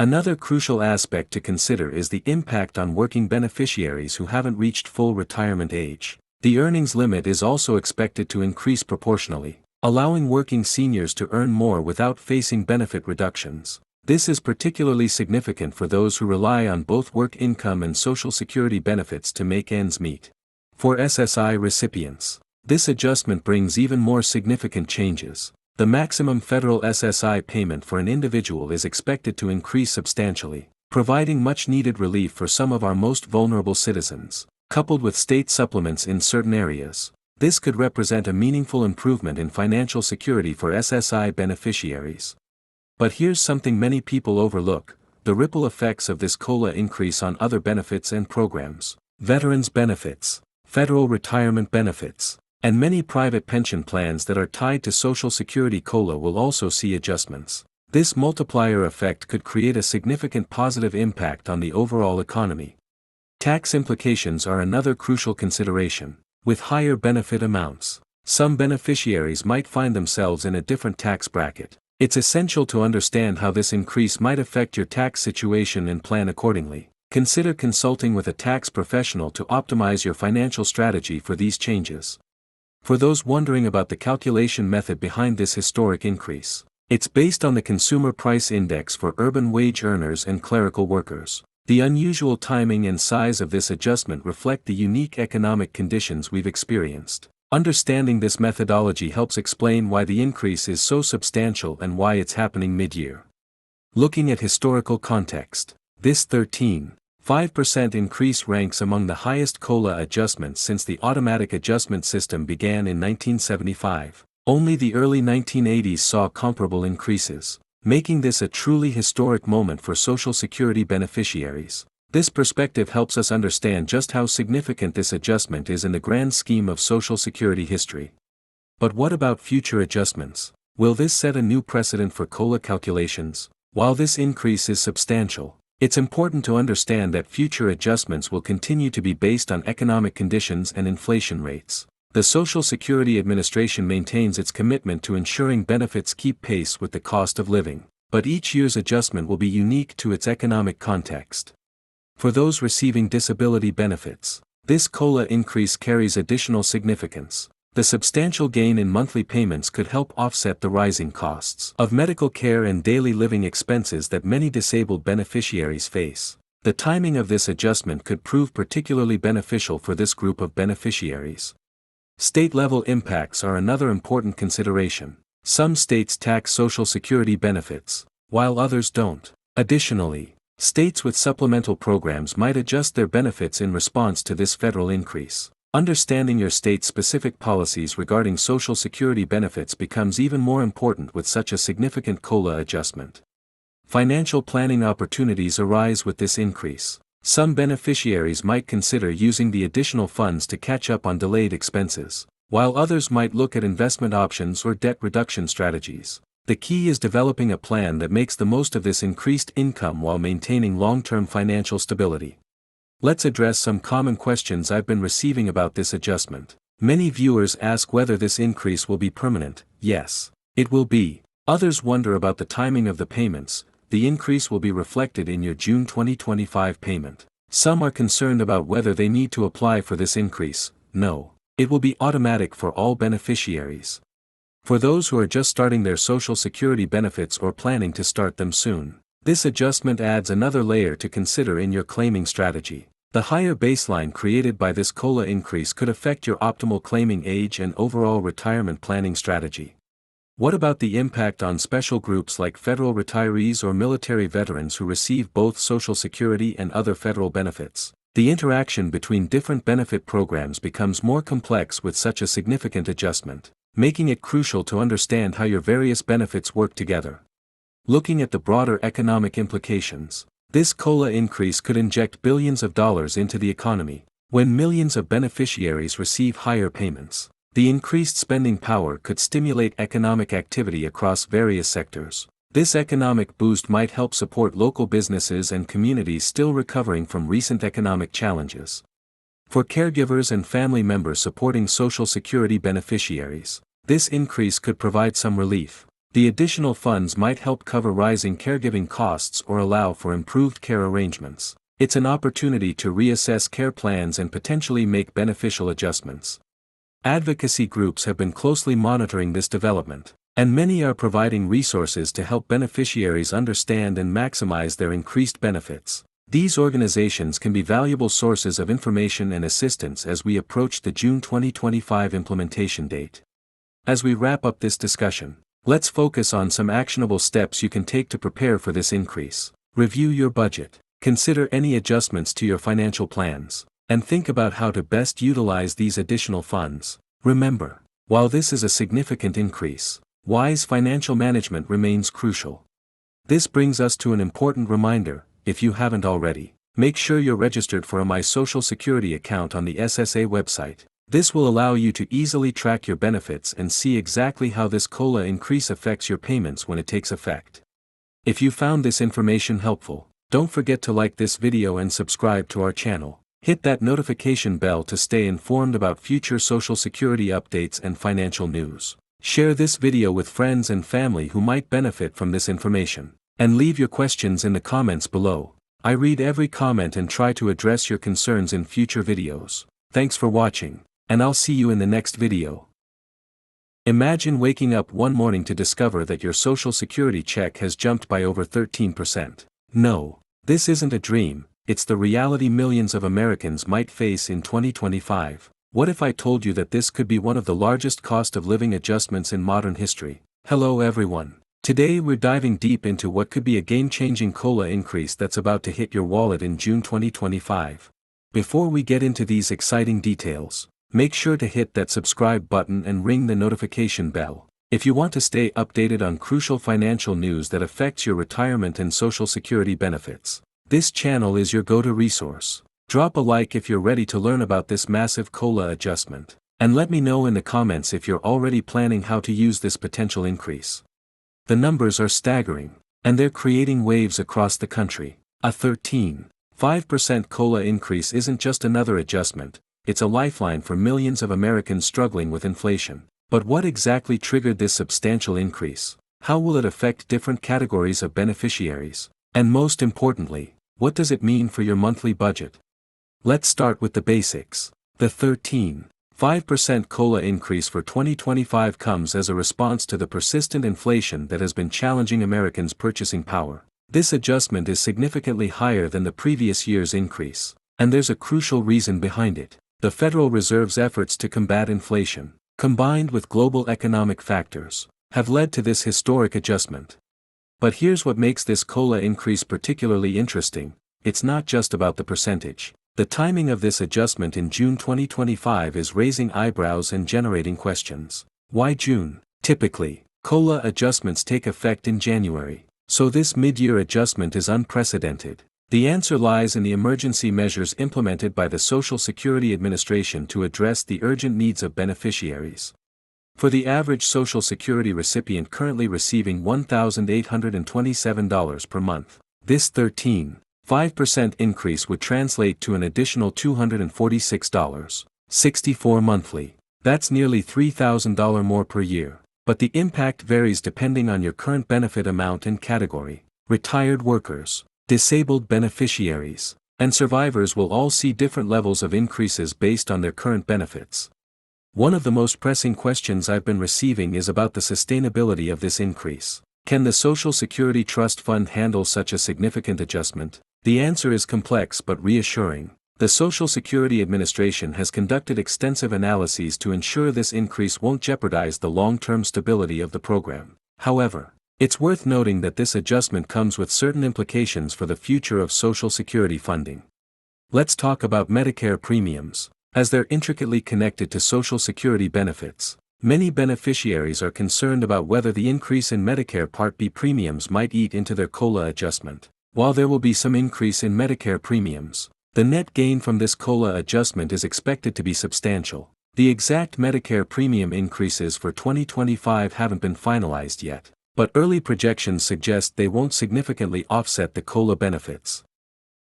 Another crucial aspect to consider is the impact on working beneficiaries who haven't reached full retirement age. The earnings limit is also expected to increase proportionally, allowing working seniors to earn more without facing benefit reductions. This is particularly significant for those who rely on both work income and Social Security benefits to make ends meet. For SSI recipients, this adjustment brings even more significant changes. The maximum federal SSI payment for an individual is expected to increase substantially, providing much-needed relief for some of our most vulnerable citizens. Coupled with state supplements in certain areas, this could represent a meaningful improvement in financial security for SSI beneficiaries. But here's something many people overlook: the ripple effects of this COLA increase on other benefits and programs. Veterans benefits, federal retirement benefits, and many private pension plans that are tied to Social Security COLA will also see adjustments. This multiplier effect could create a significant positive impact on the overall economy. Tax implications are another crucial consideration. With higher benefit amounts, some beneficiaries might find themselves in a different tax bracket. It's essential to understand how this increase might affect your tax situation and plan accordingly. Consider consulting with a tax professional to optimize your financial strategy for these changes. For those wondering about the calculation method behind this historic increase, it's based on the Consumer Price Index for urban wage earners and clerical workers. The unusual timing and size of this adjustment reflect the unique economic conditions we've experienced. Understanding this methodology helps explain why the increase is so substantial and why it's happening mid-year. Looking at historical context, this 13.5% increase ranks among the highest COLA adjustments since the automatic adjustment system began in 1975. Only the early 1980s saw comparable increases, making this a truly historic moment for Social Security beneficiaries. This perspective helps us understand just how significant this adjustment is in the grand scheme of Social Security history. But what about future adjustments? Will this set a new precedent for COLA calculations? While this increase is substantial, it's important to understand that future adjustments will continue to be based on economic conditions and inflation rates. The Social Security Administration maintains its commitment to ensuring benefits keep pace with the cost of living, but each year's adjustment will be unique to its economic context. For those receiving disability benefits, this COLA increase carries additional significance. The substantial gain in monthly payments could help offset the rising costs of medical care and daily living expenses that many disabled beneficiaries face. The timing of this adjustment could prove particularly beneficial for this group of beneficiaries. State-level impacts are another important consideration. Some states tax Social Security benefits, while others don't. Additionally, states with supplemental programs might adjust their benefits in response to this federal increase. Understanding your state's specific policies regarding Social Security benefits becomes even more important with such a significant COLA adjustment. Financial planning opportunities arise with this increase. Some beneficiaries might consider using the additional funds to catch up on delayed expenses, while others might look at investment options or debt reduction strategies. The key is developing a plan that makes the most of this increased income while maintaining long-term financial stability. Let's address some common questions I've been receiving about this adjustment. Many viewers ask whether this increase will be permanent. Yes, it will be. Others wonder about the timing of the payments. The increase will be reflected in your June 2025 payment. Some are concerned about whether they need to apply for this increase. No, it will be automatic for all beneficiaries. For those who are just starting their Social Security benefits or planning to start them soon, this adjustment adds another layer to consider in your claiming strategy. The higher baseline created by this COLA increase could affect your optimal claiming age and overall retirement planning strategy. What about the impact on special groups like federal retirees or military veterans who receive both Social Security and other federal benefits? The interaction between different benefit programs becomes more complex with such a significant adjustment, making it crucial to understand how your various benefits work together. Looking at the broader economic implications, this COLA increase could inject billions of dollars into the economy. When millions of beneficiaries receive higher payments, the increased spending power could stimulate economic activity across various sectors. This economic boost might help support local businesses and communities still recovering from recent economic challenges. For caregivers and family members supporting Social Security beneficiaries, this increase could provide some relief. The additional funds might help cover rising caregiving costs or allow for improved care arrangements. It's an opportunity to reassess care plans and potentially make beneficial adjustments. Advocacy groups have been closely monitoring this development, and many are providing resources to help beneficiaries understand and maximize their increased benefits. These organizations can be valuable sources of information and assistance as we approach the June 2025 implementation date. As we wrap up this discussion, let's focus on some actionable steps you can take to prepare for this increase. Review your budget, consider any adjustments to your financial plans, and think about how to best utilize these additional funds. Remember, while this is a significant increase, wise financial management remains crucial. This brings us to an important reminder: if you haven't already, make sure you're registered for a My Social Security account on the SSA website. This will allow you to easily track your benefits and see exactly how this COLA increase affects your payments when it takes effect. If you found this information helpful, don't forget to like this video and subscribe to our channel. Hit that notification bell to stay informed about future Social Security updates and financial news. Share this video with friends and family who might benefit from this information. And leave your questions in the comments below. I read every comment and try to address your concerns in future videos. Thanks for watching, and I'll see you in the next video. Imagine waking up one morning to discover that your Social Security check has jumped by over 13%. No, this isn't a dream, it's the reality millions of Americans might face in 2025. What if I told you that this could be one of the largest cost of living adjustments in modern history? Hello everyone. Today we're diving deep into what could be a game-changing COLA increase that's about to hit your wallet in June 2025. Before we get into these exciting details, make sure to hit that subscribe button and ring the notification bell if you want to stay updated on crucial financial news that affects your retirement and Social Security benefits. This channel is your go-to resource. Drop a like if you're ready to learn about this massive COLA adjustment, and let me know in the comments if you're already planning how to use this potential increase. The numbers are staggering, and they're creating waves across the country. A 13.5% COLA increase isn't just another adjustment, it's a lifeline for millions of Americans struggling with inflation. But what exactly triggered this substantial increase? How will it affect different categories of beneficiaries? And most importantly, what does it mean for your monthly budget? Let's start with the basics. The 13.5% COLA increase for 2025 comes as a response to the persistent inflation that has been challenging Americans' purchasing power. This adjustment is significantly higher than the previous year's increase, and there's a crucial reason behind it. The Federal Reserve's efforts to combat inflation, combined with global economic factors, have led to this historic adjustment. But here's what makes this COLA increase particularly interesting: it's not just about the percentage. The timing of this adjustment in June 2025 is raising eyebrows and generating questions. Why June? Typically, COLA adjustments take effect in January, so this mid-year adjustment is unprecedented. The answer lies in the emergency measures implemented by the Social Security Administration to address the urgent needs of beneficiaries. For the average Social Security recipient currently receiving $1,827 per month, this 13.5% increase would translate to an additional $246.64 monthly. That's nearly $3,000 more per year. But the impact varies depending on your current benefit amount and category. Retired workers, disabled beneficiaries, and survivors will all see different levels of increases based on their current benefits. One of the most pressing questions I've been receiving is about the sustainability of this increase. Can the Social Security Trust Fund handle such a significant adjustment? The answer is complex but reassuring. The Social Security Administration has conducted extensive analyses to ensure this increase won't jeopardize the long-term stability of the program. However, it's worth noting that this adjustment comes with certain implications for the future of Social Security funding. Let's talk about Medicare premiums. As they're intricately connected to Social Security benefits, many beneficiaries are concerned about whether the increase in Medicare Part B premiums might eat into their COLA adjustment. While there will be some increase in Medicare premiums, the net gain from this COLA adjustment is expected to be substantial. The exact Medicare premium increases for 2025 haven't been finalized yet, but early projections suggest they won't significantly offset the COLA benefits.